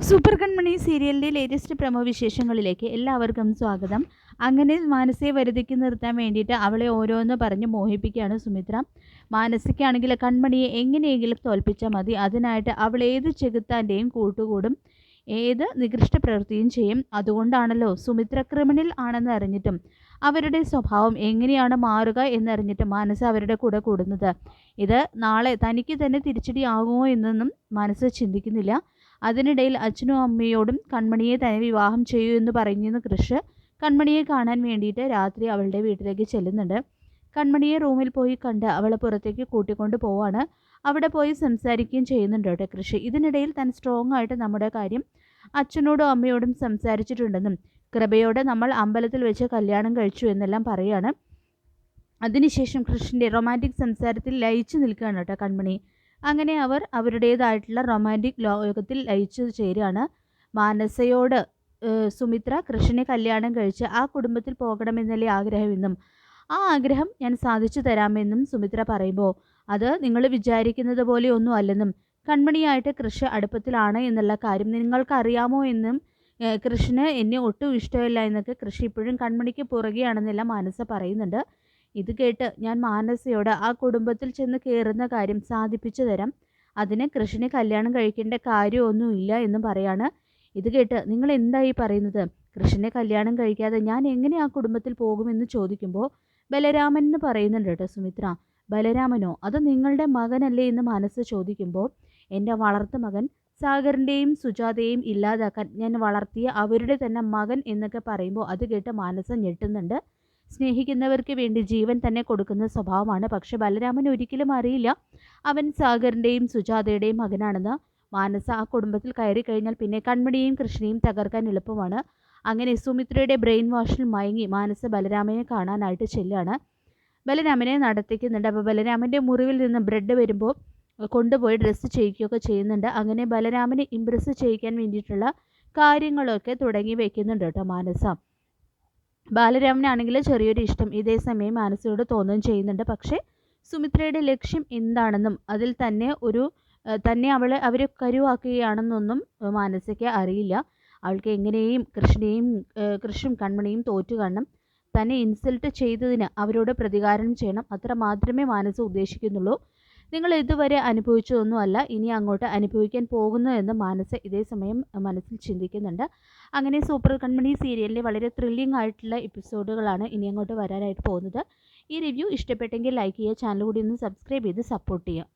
Super കൺമണി സീരിയലിൻ്റെ latest promo വിശേഷങ്ങളിലേക്ക് എല്ലാവർക്കും സ്വാഗതം. അങ്ങനെ മാനസയെ വരുതിക്ക് നിർത്താൻ വേണ്ടിയിട്ട് അവളെ ഓരോന്ന് പറഞ്ഞ് മോഹിപ്പിക്കുകയാണ് സുമിത്ര. മാനസിക്കാണെങ്കിൽ കൺമണിയെ എങ്ങനെയെങ്കിലും തോൽപ്പിച്ചാൽ മതി, അതിനായിട്ട് അവൾ ഏത് ചെകുത്താൻ്റെയും കൂട്ടുകൂടും, ഏത് നികൃഷ്ട പ്രവൃത്തിയും ചെയ്യും. അതുകൊണ്ടാണല്ലോ സുമിത്ര ക്രിമിനൽ ആണെന്ന് അറിഞ്ഞിട്ടും അവരുടെ സ്വഭാവം എങ്ങനെയാണ് മാറുക എന്നറിഞ്ഞിട്ട് മനസ്സ് അവരുടെ കൂടെ കൂടുന്നത്. ഇത് നാളെ തനിക്ക് തന്നെ തിരിച്ചടിയാകുമോ എന്നൊന്നും മനസ്സ് ചിന്തിക്കുന്നില്ല. അതിനിടയിൽ അച്ഛനും അമ്മയോടും കൺമണിയെ തന്നെ വിവാഹം ചെയ്യൂ എന്ന് പറയുന്ന കൃഷ് കൺമണിയെ കാണാൻ വേണ്ടിയിട്ട് രാത്രി അവളുടെ വീട്ടിലേക്ക് ചെല്ലുന്നുണ്ട്. കൺമണിയെ റൂമിൽ പോയി കണ്ട് അവളെ പുറത്തേക്ക് കൂട്ടിക്കൊണ്ട് പോവാണ്. അവിടെ പോയി സംസാരിക്കുകയും ചെയ്യുന്നുണ്ട് കേട്ടോ കൃഷി. ഇതിനിടയിൽ താൻ സ്ട്രോങ് ആയിട്ട് നമ്മുടെ കാര്യം അച്ഛനോടും അമ്മയോടും സംസാരിച്ചിട്ടുണ്ടെന്നും കൃപയോടെ നമ്മൾ അമ്പലത്തിൽ വെച്ച് കല്യാണം കഴിച്ചു എന്നെല്ലാം പറയുകയാണ്. അതിനുശേഷം കൃഷ്ണൻ്റെ റൊമാൻറ്റിക് സംസാരത്തിൽ ലയിച്ചു നിൽക്കുകയാണ് കേട്ടോ കൺമണി. അങ്ങനെ അവർ അവരുടേതായിട്ടുള്ള റൊമാൻറ്റിക് ലോകത്തിൽ ലയിച്ചു ചേരുകയാണ്. മാനസയോട് സുമിത്ര കൃഷ്ണനെ കല്യാണം കഴിച്ച് ആ കുടുംബത്തിൽ പോകണമെന്നല്ലേ ആഗ്രഹമെന്നും ആ ആഗ്രഹം ഞാൻ സാധിച്ചു തരാമെന്നും സുമിത്ര പറയുമ്പോൾ അത് നിങ്ങൾ വിചാരിക്കുന്നത് പോലെ ഒന്നും അല്ലെന്നും കൺമണിയായിട്ട് കൃഷ് അടുപ്പത്തിലാണ് എന്നുള്ള കാര്യം നിങ്ങൾക്കറിയാമോ എന്നും കൃഷ്ണന് എന്നെ ഒട്ടും ഇഷ്ടമില്ല എന്നൊക്കെ കൃഷി ഇപ്പോഴും കൺമണിക്ക് പുറകെയാണെന്നെല്ലാം മാനസ പറയുന്നുണ്ട്. ഇത് കേട്ട് ഞാൻ മാനസയോട് ആ കുടുംബത്തിൽ ചെന്ന് കയറുന്ന കാര്യം സാധിപ്പിച്ചു തരാം, അതിന് കൃഷ്ണനെ കല്യാണം കഴിക്കേണ്ട കാര്യമൊന്നുമില്ല എന്നും പറയാണ്. ഇത് കേട്ട് നിങ്ങൾ എന്തായി പറയുന്നത്? കൃഷ്ണനെ കല്യാണം കഴിക്കാതെ ഞാൻ എങ്ങനെ ആ കുടുംബത്തിൽ പോകുമെന്ന് ചോദിക്കുമ്പോൾ ബലരാമൻ എന്ന് പറയുന്നുണ്ട് കേട്ടോ സുമിത്ര. ബലരാമനോ? അത് നിങ്ങളുടെ മകനല്ലേ എന്ന് മനസ്സ് ചോദിക്കുമ്പോൾ എൻ്റെ വളർത്ത മകൻ സാഗറിൻ്റെയും സുജാതയെയും ഇല്ലാതാക്കാൻ ഞാൻ വളർത്തിയ അവരുടെ തന്നെ മകൻ എന്നൊക്കെ പറയുമ്പോൾ അത് കേട്ട് മാനസ ഞെട്ടുന്നുണ്ട്. സ്നേഹിക്കുന്നവർക്ക് വേണ്ടി ജീവൻ തന്നെ കൊടുക്കുന്ന സ്വഭാവമാണ്. പക്ഷെ ബലരാമൻ ഒരിക്കലും അറിയില്ല അവൻ സാഗറിൻ്റെയും സുജാതയുടെയും മകനാണെന്ന്. മാനസ ആ കുടുംബത്തിൽ കയറി കഴിഞ്ഞാൽ പിന്നെ കൺമണിയെയും കൃഷ്ണനെയും തകർക്കാൻ എളുപ്പമാണ്. അങ്ങനെ സുമിത്രയുടെ ബ്രെയിൻ വാഷിൽ മയങ്ങി മാനസ ബലരാമനെ കാണാനായിട്ട് ചെല്ലുകയാണ്. ബലരാമനെ നടത്തിക്കുന്നുണ്ട്. അപ്പോൾ ബലരാമൻ്റെ മുറിവിൽ നിന്ന് ബ്രെഡ് വരുമ്പോൾ കൊണ്ടുപോയി ഡ്രസ്സ് ചെയ്യിക്കുകയൊക്കെ ചെയ്യുന്നുണ്ട്. അങ്ങനെ ബലരാമനെ ഇംപ്രസ് ചെയ്യിക്കാൻ വേണ്ടിയിട്ടുള്ള കാര്യങ്ങളൊക്കെ തുടങ്ങി വയ്ക്കുന്നുണ്ട് കേട്ടോ മാനസ. ബാലരാമനാണെങ്കിൽ ചെറിയൊരു ഇഷ്ടം ഇതേ സമയം മാനസയോട് തോന്നുകയും ചെയ്യുന്നുണ്ട്. പക്ഷേ സുമിത്രയുടെ ലക്ഷ്യം എന്താണെന്നും അതിൽ തന്നെ തന്നെ അവരെ കരുവാക്കുകയാണെന്നൊന്നും മാനസയ്ക്ക് അറിയില്ല. അവൾക്ക് എങ്ങനെയും കൃഷ്ണയും കൺമണിയും തോറ്റു കാണണം, തന്നെ ഇൻസൾട്ട് ചെയ്തതിന് അവരോട് പ്രതികാരം ചെയ്യണം, അത്ര മാത്രമേ മാനസ ഉദ്ദേശിക്കുന്നുള്ളൂ. നിങ്ങൾ ഇതുവരെ അനുഭവിച്ചതൊന്നുമല്ല ഇനി അങ്ങോട്ട് അനുഭവിക്കാൻ പോകുന്നു എന്ന് മാനസ ഇതേ സമയം മനസ്സിൽ ചിന്തിക്കുന്നുണ്ട്. അങ്ങനെ സൂപ്പർ കൺമണി സീരിയലിലെ വളരെ ത്രില്ലിംഗ് ആയിട്ടുള്ള എപ്പിസോഡുകളാണ് ഇനി അങ്ങോട്ട് വരാനായിട്ട് പോകുന്നത്. ഈ റിവ്യൂ ഇഷ്ടപ്പെട്ടെങ്കിൽ ലൈക്ക് ചെയ്യുക, ചാനൽ കൂടി ഒന്ന് സബ്സ്ക്രൈബ് ചെയ്ത് സപ്പോർട്ട് ചെയ്യുക.